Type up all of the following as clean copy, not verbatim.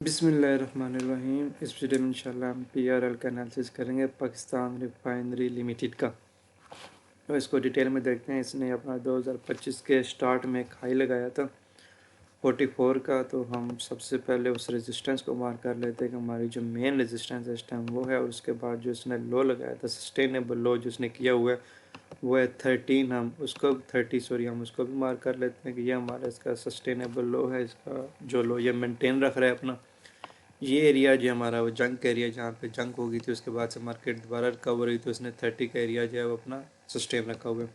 बिस्मिल्लाहिर्रहमानिर्रहीम। इस वीडियो में इंशाल्लाह हम PRL का एनालिसिस करेंगे, पाकिस्तान रिफाइनरी लिमिटेड का। तो इसको डिटेल में देखते हैं। इसने अपना 2025 के स्टार्ट में एक हाई लगाया था 44 का। तो हम सबसे पहले उस रेजिस्टेंस को मार्क कर लेते हैं कि हमारी जो मेन रेजिस्टेंस है इस टाइम वो है, और उसके बाद जो इसने लो लगाया था, सस्टेनेबल लो जो इसने किया हुआ है वो है 13। हम उसको 30 सॉरी हम उसको भी मार्क कर लेते हैं कि ये हमारा इसका सस्टेनेबल लो है। इसका जो लो ये मेंटेन रख रहा है अपना। ये एरिया जो हमारा वो जंग का एरिया, जहाँ पे जंग हो गई थी उसके बाद से मार्केट दोबारा रिकवर हुई, तो इसने 30 का एरिया जो है वो अपना सस्टेन रखा हुआ है।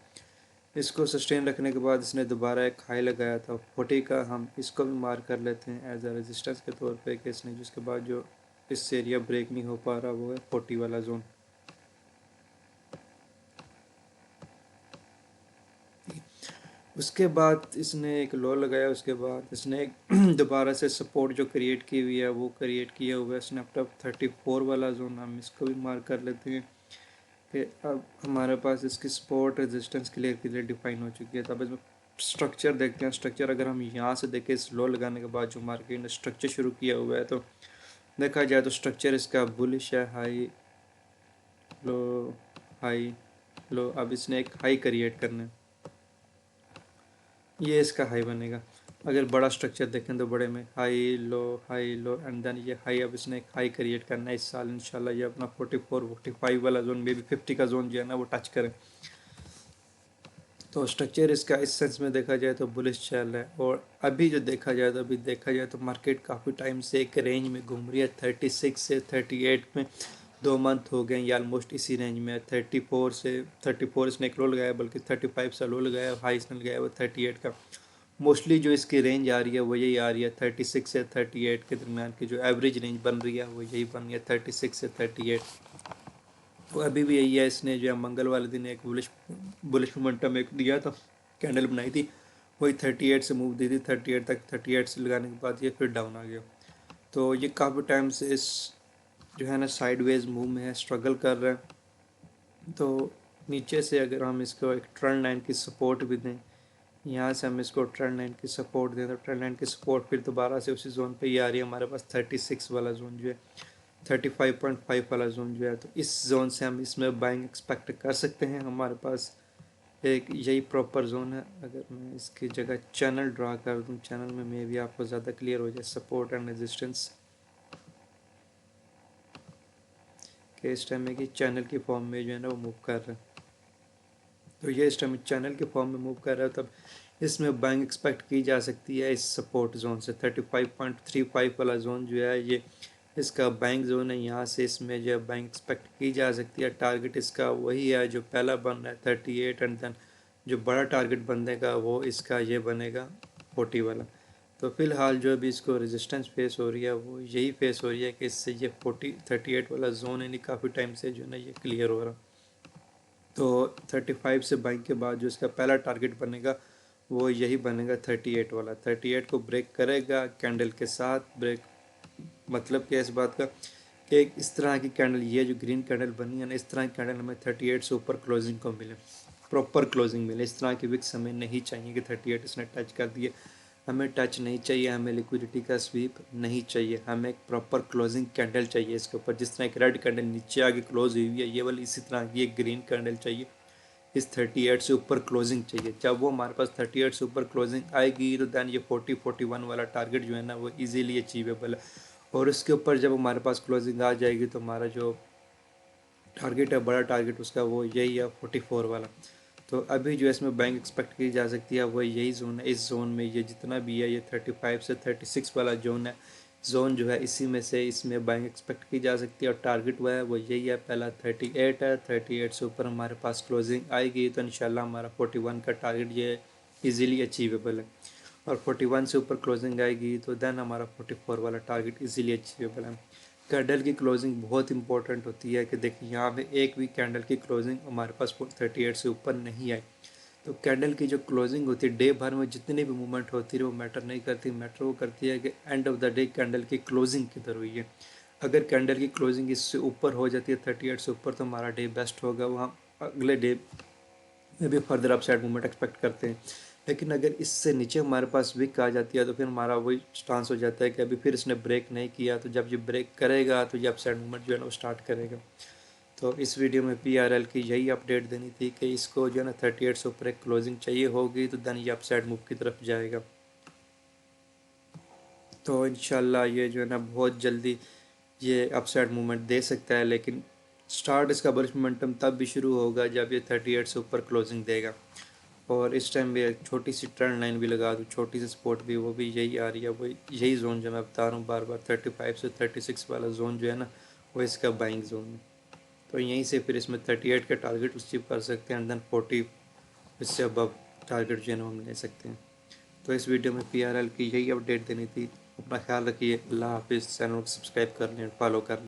इसको सस्टेन रखने के बाद इसने दोबारा एक हाई लगाया था 40 का। हम इसको भी मार्क कर लेते हैं एज अ रेजिस्टेंस के तौर पे कि इसने जिसके बाद जो इस एरिया ब्रेक नहीं हो पा रहा वो है 40 वाला जोन। उसके बाद इसने एक लो लगाया, उसके बाद इसने एक दोबारा से सपोर्ट जो क्रिएट की हुई है वो क्रिएट किया हुआ है इसने अपना 34 वाला जोन। हम इसको भी मार्क कर लेते हैं कि अब हमारे पास इसकी सपोर्ट रेजिस्टेंस क्लियर डिफाइन हो चुकी है। तब इसमें स्ट्रक्चर देखते हैं। स्ट्रक्चर अगर हम यहाँ से देखें, इस लो लगाने के बाद जो मार्केट ने स्ट्रक्चर शुरू किया हुआ है, तो देखा जाए तो स्ट्रक्चर इसका बुलिश है, हाई लो हाई लो। अब इसने एक हाई क्रिएट करना है, ये इसका हाई बनेगा। अगर बड़ा स्ट्रक्चर देखें तो बड़े में हाई लो एंड देन ये हाई। अब इसने एक हाई क्रिएट करना है इस साल इंशाल्लाह। ये अपना 44 45 वाला जोन, मे बी 50 का जोन जो है ना वो टच करें। तो स्ट्रक्चर इसका इस सेंस में देखा जाए तो बुलिश चल रहा है। और अभी जो देखा जाए तो मार्केट काफ़ी टाइम से एक रेंज में घूम रही है 36 से 38 में। 2 मंथ हो गए ये ऑलमोस्ट इसी रेंज में है। 34 इसने एक लो लगाया, बल्कि 35 से लो लगाया, हाई इसने लगाया वो 38 का। मोस्टली जो इसकी रेंज आ रही है वो यही आ रही है 36 से 38 के दरमियान की जो एवरेज रेंज बन रही है वो यही बन रही है 36 से 38। तो अभी भी यही है। इसने जो है मंगल वाले दिन एक बुलिश मोमेंटम एक दिया था, कैंडल बनाई थी, वही 38 से मूव दी थी 38 तक। 38 से लगाने के बाद ये फिर डाउन आ गया। तो ये काफ़ी टाइम से इस जो है ना साइडवेज मूव में है, स्ट्रगल कर रहा है। तो नीचे से अगर हम इसको एक ट्रेंड लाइन की सपोर्ट भी दें, यहाँ से हम इसको ट्रेंड लाइन की सपोर्ट दें, तो ट्रेंड लाइन की सपोर्ट फिर दोबारा से उसी जोन पे ये आ रही है हमारे पास 36 वाला जोन जो है, 35.5 वाला जोन जो है। तो इस जोन से हम इसमें बाइंग एक्सपेक्ट कर सकते हैं। हमारे पास एक यही प्रॉपर जोन है। अगर मैं इसकी जगह चैनल ड्रा कर दूं, चैनल में मे भी आपको ज़्यादा क्लियर हो जाए सपोर्ट एंड रेजिस्टेंस के। इस टाइम में कि चैनल की फॉर्म में जो है ना वो मूव कर रहा है, तो ये इस टाइम चैनल के फॉर्म में मूव कर रहा है। तब इसमें बाइंग एक्सपेक्ट की जा सकती है इस सपोर्ट जोन से। 35.35 वाला जोन जो है ये इसका बाइंग जोन है। यहाँ से इसमें जो है बाइंग एक्सपेक्ट की जा सकती है। टारगेट इसका वही है जो पहला बन रहा है 38, एंड देन जो बड़ा टारगेट बनेगा वो इसका ये बनेगा 40 वाला। तो फिलहाल जो अभी इसको रेजिस्टेंस फेस हो रही है वो यही फेस हो रही है कि इससे ये 38 वाला जोन है नहीं, काफ़ी टाइम से जो है ना ये क्लियर हो रहा। तो 35 से बाइंग के बाद जो इसका पहला टारगेट बनेगा वो यही बनेगा 38 वाला। 38 को ब्रेक करेगा कैंडल के साथ। ब्रेक मतलब क्या इस बात का कि इस तरह की कैंडल, ये जो ग्रीन कैंडल बनी है ना, इस तरह की कैंडल हमें 38 से ऊपर क्लोजिंग को मिले, प्रॉपर क्लोजिंग मिले। इस तरह की विक्स हमें नहीं चाहिए कि 38 इसने टच कर दिए, हमें टच नहीं चाहिए। हमें लिक्विडिटी का स्वीप नहीं चाहिए, हमें एक प्रॉपर क्लोजिंग कैंडल चाहिए इसके ऊपर। जिस तरह एक रेड कैंडल नीचे आगे क्लोज हुई है, ये वाली इसी तरह की एक ग्रीन कैंडल चाहिए। इस 38 से ऊपर क्लोजिंग चाहिए। जब वो हमारे पास 38 से ऊपर क्लोजिंग आएगी तो दैन ये 40-41 वाला टारगेट जो है ना वो इजीली अचीवेबल है। और उसके ऊपर जब हमारे पास क्लोजिंग आ जाएगी तो हमारा जो टारगेट है, बड़ा टारगेट उसका, वो यही है 44 वाला। तो अभी जो इसमें बैंक एक्सपेक्ट की जा सकती है वो यही जोन है। इस जोन में ये जितना भी है, ये 35 से 36 वाला जोन है, जोन जो है इसी में से इसमें बाइंग एक्सपेक्ट की जा सकती है। और टारगेट वह है वो यही है, पहला 38 है। 38 से ऊपर हमारे पास क्लोजिंग आएगी तो इंशाल्लाह हमारा 41 का टारगेट ये इजीली अचीवेबल है। और 41 से ऊपर क्लोजिंग आएगी तो देन हमारा 44 वाला टारगेट इजीली अचीवेबल है। कैंडल की क्लोजिंग बहुत इंपॉर्टेंट होती है कि देखिए यहाँ पे एक भी कैंडल की क्लोजिंग हमारे पास 38 से ऊपर नहीं आई। तो कैंडल की जो क्लोजिंग होती है, डे भर में जितनी भी मूवमेंट होती है वो मैटर नहीं करती। मैटर वो करती है कि end of the day candle की क्लोजिंग किधर हुई है। अगर कैंडल की क्लोजिंग इससे ऊपर हो जाती है 38 से ऊपर, तो हमारा डे बेस्ट होगा। वहाँ अगले डे में भी फर्दर अपसाइड मूवमेंट एक्सपेक्ट करते हैं। लेकिन अगर इससे नीचे हमारे पास विक आ जाती है तो फिर हमारा वही चांस हो जाता है कि अभी फिर इसने ब्रेक नहीं किया, तो जब ये ब्रेक करेगा तो ये अपसाइड मूवमेंट जो है ना वो स्टार्ट करेगा। तो इस वीडियो में PRL की यही अपडेट देनी थी कि इसको जो है ना 38 से ऊपर एक क्लोजिंग चाहिए होगी तो देन ये अपसाइड मूव की तरफ जाएगा। तो इंशाल्लाह ये जो है ना बहुत जल्दी ये अपसाइड मूवमेंट दे सकता है, लेकिन स्टार्ट इसका बुलिश मोमेंटम तब भी शुरू होगा जब ये 38 से ऊपर क्लोजिंग देगा। और इस टाइम भी एक छोटी सी ट्रेंड लाइन भी लगा दूँ, छोटी सी सपोर्ट भी, वो भी यही आ रही है, वो यही जोन जो मैं बता रहा हूँ बार बार, 35 से 36 वाला जोन जो है ना वो इसका बाइंग जोन है। तो यहीं से फिर इसमें 38 के टारगेट अचीव कर सकते हैं एंड देन 40 इससे अबव टारगेट जो है ना हम ले सकते हैं। तो इस वीडियो में PRL की यही अपडेट देनी थी। अपना ख्याल रखिए। अल्लाह हाफिज़। चैनल को सब्सक्राइब कर लें, फॉलो कर लें।